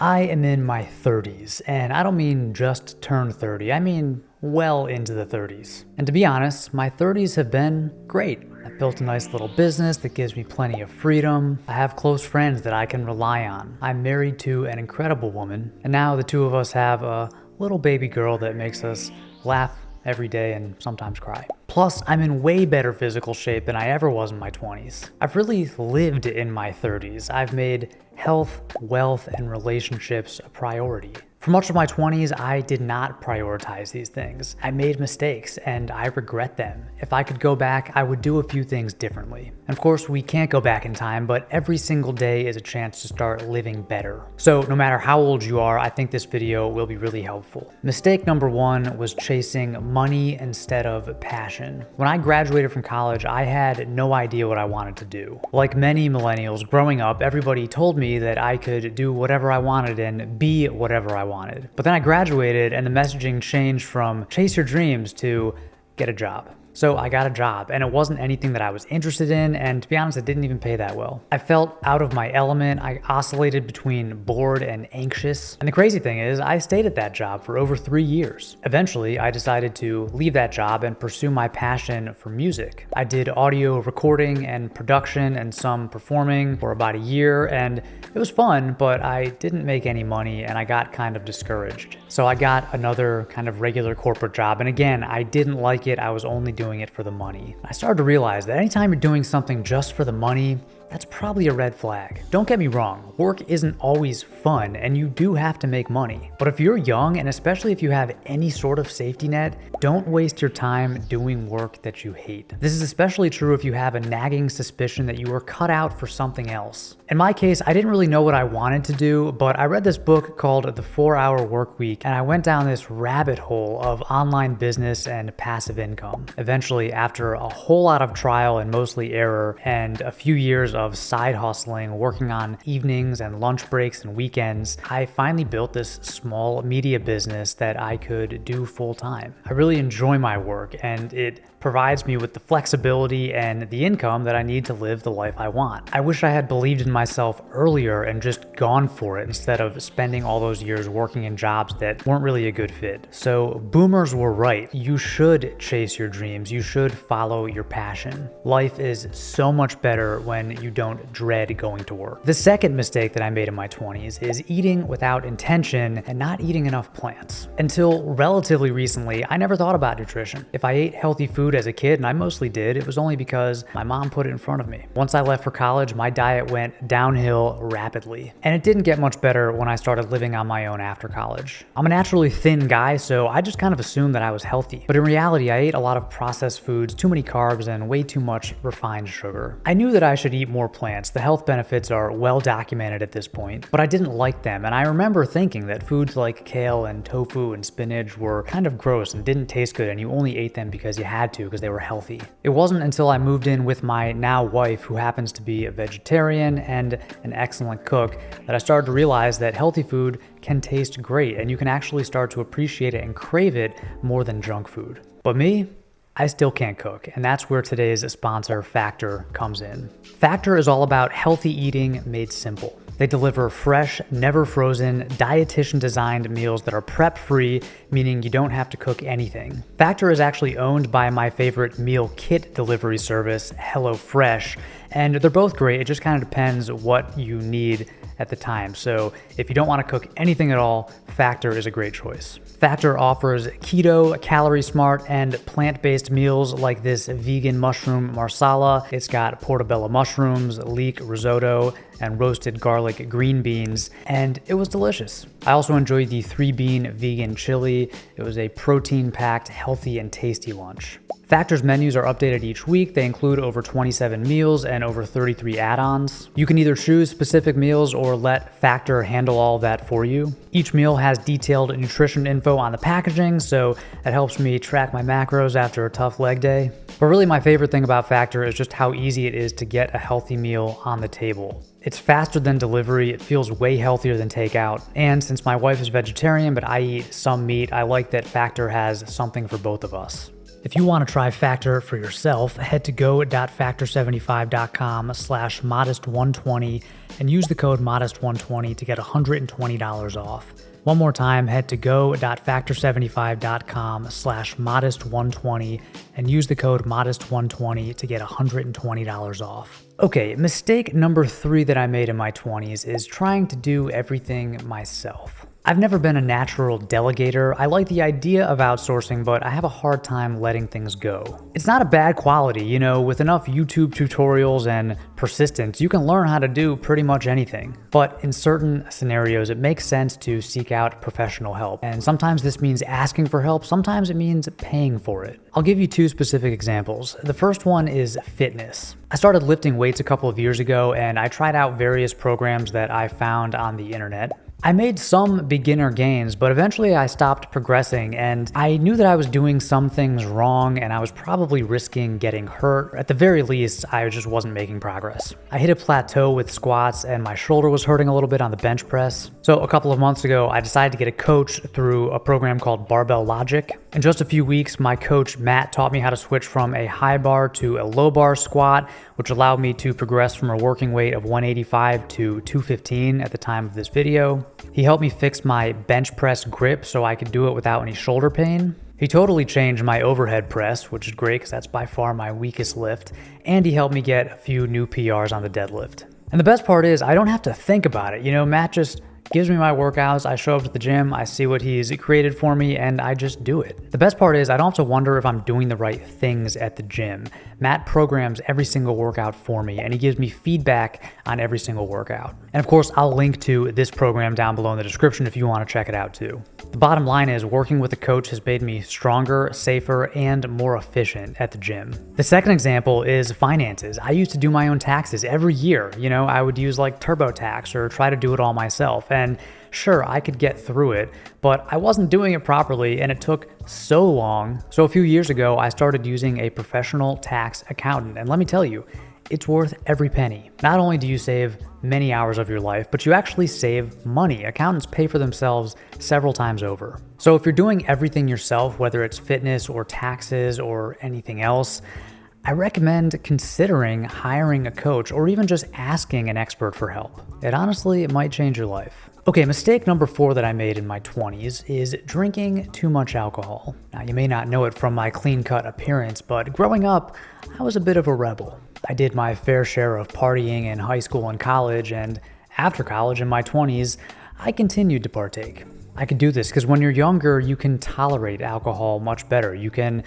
I am in my 30s, and I don't mean just turned 30, I mean well into the 30s. And to be honest, my 30s have been great. I've built a nice little business that gives me plenty of freedom. I have close friends that I can rely on. I'm married to an incredible woman, and now the two of us have a little baby girl that makes us laugh every day and sometimes cry. Plus, I'm in way better physical shape than I ever was in my 20s. I've really lived in my 30s. I've made health, wealth, and relationships a priority. For much of my 20s, I did not prioritize these things. I made mistakes, and I regret them. If I could go back, I would do a few things differently. And of course, we can't go back in time, but every single day is a chance to start living better. So no matter how old you are, I think this video will be really helpful. Mistake number one was chasing money instead of passion. When I graduated from college, I had no idea what I wanted to do. Like many millennials growing up, everybody told me that I could do whatever I wanted and be whatever I wanted. But then I graduated and the messaging changed from chase your dreams to get a job. So I got a job, and it wasn't anything that I was interested in, and to be honest, it didn't even pay that well. I felt out of my element. I oscillated between bored and anxious. And the crazy thing is, I stayed at that job for over 3 years. Eventually, I decided to leave that job and pursue my passion for music. I did audio recording and production and some performing for about a year, and it was fun, but I didn't make any money, and I got kind of discouraged. So I got another kind of regular corporate job, and again, I didn't like it. I was only doing it for the money. I started to realize that anytime you're doing something just for the money, that's probably a red flag. Don't get me wrong, work isn't always fun and you do have to make money. But if you're young, and especially if you have any sort of safety net, don't waste your time doing work that you hate. This is especially true if you have a nagging suspicion that you were cut out for something else. In my case, I didn't really know what I wanted to do, but I read this book called The 4-Hour Workweek, and I went down this rabbit hole of online business and passive income. Eventually, after a whole lot of trial and mostly error, and a few years of side hustling, working on evenings and lunch breaks and weekends, I finally built this small media business that I could do full time. I really enjoy my work, and it provides me with the flexibility and the income that I need to live the life I want. I wish I had believed in myself earlier and just gone for it instead of spending all those years working in jobs that weren't really a good fit. So boomers were right. You should chase your dreams. You should follow your passion. Life is so much better when you don't dread going to work. The second mistake that I made in my 20s is eating without intention and not eating enough plants. Until relatively recently, I never thought about nutrition. If I ate healthy food as a kid, and I mostly did, it was only because my mom put it in front of me. Once I left for college, my diet went downhill rapidly. And it didn't get much better when I started living on my own after college. I'm a naturally thin guy, so I just kind of assumed that I was healthy. But in reality, I ate a lot of processed foods, too many carbs, and way too much refined sugar. I knew that I should eat more plants. The health benefits are well documented at this point, but I didn't like them. And I remember thinking that foods like kale and tofu and spinach were kind of gross and didn't taste good, and you only ate them because you had to, because they were healthy. It wasn't until I moved in with my now wife, who happens to be a vegetarian and an excellent cook, that I started to realize that healthy food can taste great, and you can actually start to appreciate it and crave it more than junk food. But me, I still can't cook, and that's where today's sponsor, Factor, comes in. Factor is all about healthy eating made simple. They deliver fresh, never frozen, dietitian-designed meals that are prep-free, meaning you don't have to cook anything. Factor is actually owned by my favorite meal kit delivery service, HelloFresh, and they're both great. It just kind of depends what you need at the time. So if you don't want to cook anything at all, Factor is a great choice. Factor offers keto, calorie smart, and plant-based meals like this vegan mushroom marsala. It's got portobello mushrooms, leek risotto, and roasted garlic green beans, and it was delicious. I also enjoyed the 3-bean vegan chili. It was a protein-packed, healthy, and tasty lunch. Factor's menus are updated each week. They include over 27 meals and over 33 add-ons. You can either choose specific meals or let Factor handle all of that for you. Each meal has detailed nutrition info on the packaging, so it helps me track my macros after a tough leg day. But really my favorite thing about Factor is just how easy it is to get a healthy meal on the table. It's faster than delivery, it feels way healthier than takeout, and since my wife is vegetarian but I eat some meat, I like that Factor has something for both of us. If you want to try Factor for yourself, head to go.factor75.com/modest120 and use the code modest120 to get $120 off. One more time, head to go.factor75.com/modest120 and use the code modest120 to get $120 off. Okay, mistake number 3 that I made in my 20s is trying to do everything myself. I've never been a natural delegator. I like the idea of outsourcing, but I have a hard time letting things go. It's not a bad quality, with enough YouTube tutorials and persistence, you can learn how to do pretty much anything. But in certain scenarios, it makes sense to seek out professional help. And sometimes this means asking for help, sometimes it means paying for it. I'll give you 2 specific examples. The first one is fitness. I started lifting weights a couple of years ago, and I tried out various programs that I found on the internet. I made some beginner gains, but eventually I stopped progressing, and I knew that I was doing some things wrong and I was probably risking getting hurt. At the very least, I just wasn't making progress. I hit a plateau with squats and my shoulder was hurting a little bit on the bench press. So a couple of months ago, I decided to get a coach through a program called Barbell Logic. In just a few weeks, my coach Matt taught me how to switch from a high bar to a low bar squat, which allowed me to progress from a working weight of 185 to 215 at the time of this video. He helped me fix my bench press grip so I could do it without any shoulder pain. He totally changed my overhead press, which is great because that's by far my weakest lift, and he helped me get a few new PRs on the deadlift. And the best part is I don't have to think about it. Matt just gives me my workouts, I show up to the gym, I see what he's created for me, and I just do it. The best part is I don't have to wonder if I'm doing the right things at the gym. Matt programs every single workout for me, and he gives me feedback on every single workout. And of course, I'll link to this program down below in the description if you want to check it out too. The bottom line is working with a coach has made me stronger, safer, and more efficient at the gym. The second example is finances. I used to do my own taxes every year. I would use like TurboTax or try to do it all myself. And sure, I could get through it, but I wasn't doing it properly and it took so long. So a few years ago, I started using a professional tax accountant. And let me tell you, it's worth every penny. Not only do you save many hours of your life, but you actually save money. Accountants pay for themselves several times over. So if you're doing everything yourself, whether it's fitness or taxes or anything else, I recommend considering hiring a coach or even just asking an expert for help. It might change your life. Okay, mistake number 4 that I made in my 20s is drinking too much alcohol. Now, you may not know it from my clean-cut appearance, but growing up, I was a bit of a rebel. I did my fair share of partying in high school and college, and after college in my 20s, I continued to partake. I could do this because when you're younger, you can tolerate alcohol much better. You can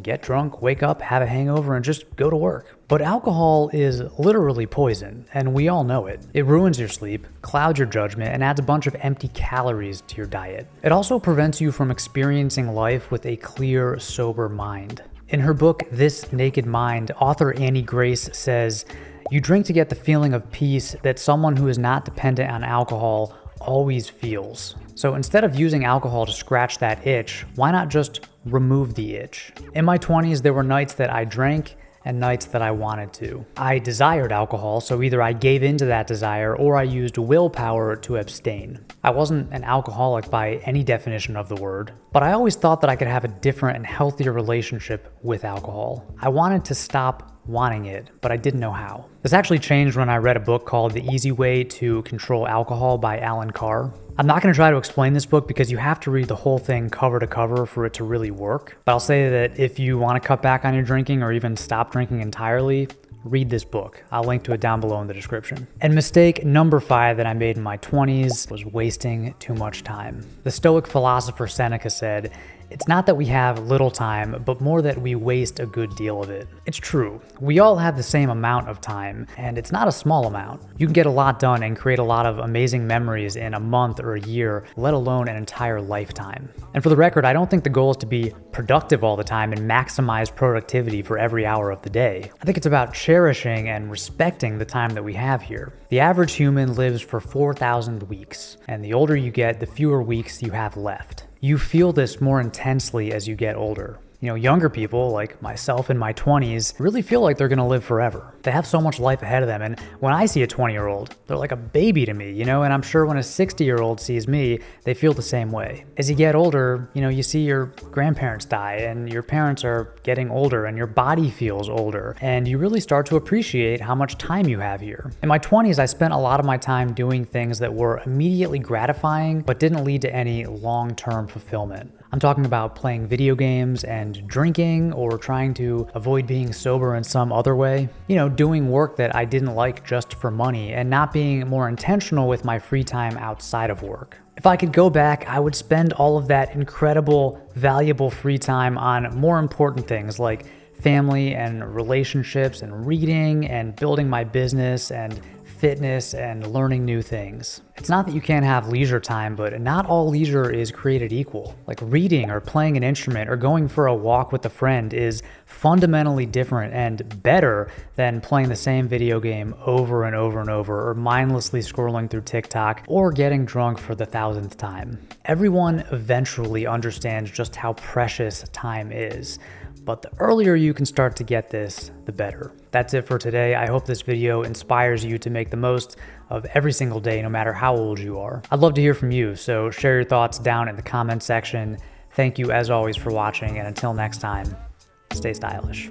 get drunk, wake up, have a hangover, and just go to work. But alcohol is literally poison, and we all know it. It ruins your sleep, clouds your judgment, and adds a bunch of empty calories to your diet. It also prevents you from experiencing life with a clear, sober mind. In her book, This Naked Mind, author Annie Grace says, "You drink to get the feeling of peace that someone who is not dependent on alcohol always feels. So instead of using alcohol to scratch that itch, why not just remove the itch?" In my 20s, there were nights that I drank and nights that I wanted to. I desired alcohol, so either I gave into that desire or I used willpower to abstain. I wasn't an alcoholic by any definition of the word, but I always thought that I could have a different and healthier relationship with alcohol. I wanted to stop wanting it, but I didn't know how. This actually changed when I read a book called The Easy Way to Control Alcohol by Alan Carr. I'm not going to try to explain this book because you have to read the whole thing cover to cover for it to really work. But I'll say that if you want to cut back on your drinking or even stop drinking entirely, read this book. I'll link to it down below in the description. And mistake number 5 that I made in my 20s was wasting too much time. The Stoic philosopher Seneca said, "It's not that we have little time, but more that we waste a good deal of it." It's true. We all have the same amount of time, and it's not a small amount. You can get a lot done and create a lot of amazing memories in a month or a year, let alone an entire lifetime. And for the record, I don't think the goal is to be productive all the time and maximize productivity for every hour of the day. I think it's about cherishing and respecting the time that we have here. The average human lives for 4,000 weeks, and the older you get, the fewer weeks you have left. You feel this more intensely as you get older. Younger people like myself in my 20s really feel like they're gonna live forever. They have so much life ahead of them, and when I see a 20-year-old, they're like a baby to me, and I'm sure when a 60-year-old sees me, they feel the same way. As you get older, you see your grandparents die, and your parents are getting older, and your body feels older, and you really start to appreciate how much time you have here. In my 20s, I spent a lot of my time doing things that were immediately gratifying, but didn't lead to any long-term fulfillment. I'm talking about playing video games and drinking, or trying to avoid being sober in some other way. Doing work that I didn't like just for money, and not being more intentional with my free time outside of work. If I could go back, I would spend all of that incredible, valuable free time on more important things like family and relationships and reading and building my business and fitness and learning new things. It's not that you can't have leisure time, but not all leisure is created equal. Like reading or playing an instrument or going for a walk with a friend is fundamentally different and better than playing the same video game over and over and over, or mindlessly scrolling through TikTok, or getting drunk for the 1000th time. Everyone eventually understands just how precious time is. But the earlier you can start to get this, the better. That's it for today. I hope this video inspires you to make the most of every single day, no matter how old you are. I'd love to hear from you, so share your thoughts down in the comment section. Thank you as always for watching, and until next time, stay stylish.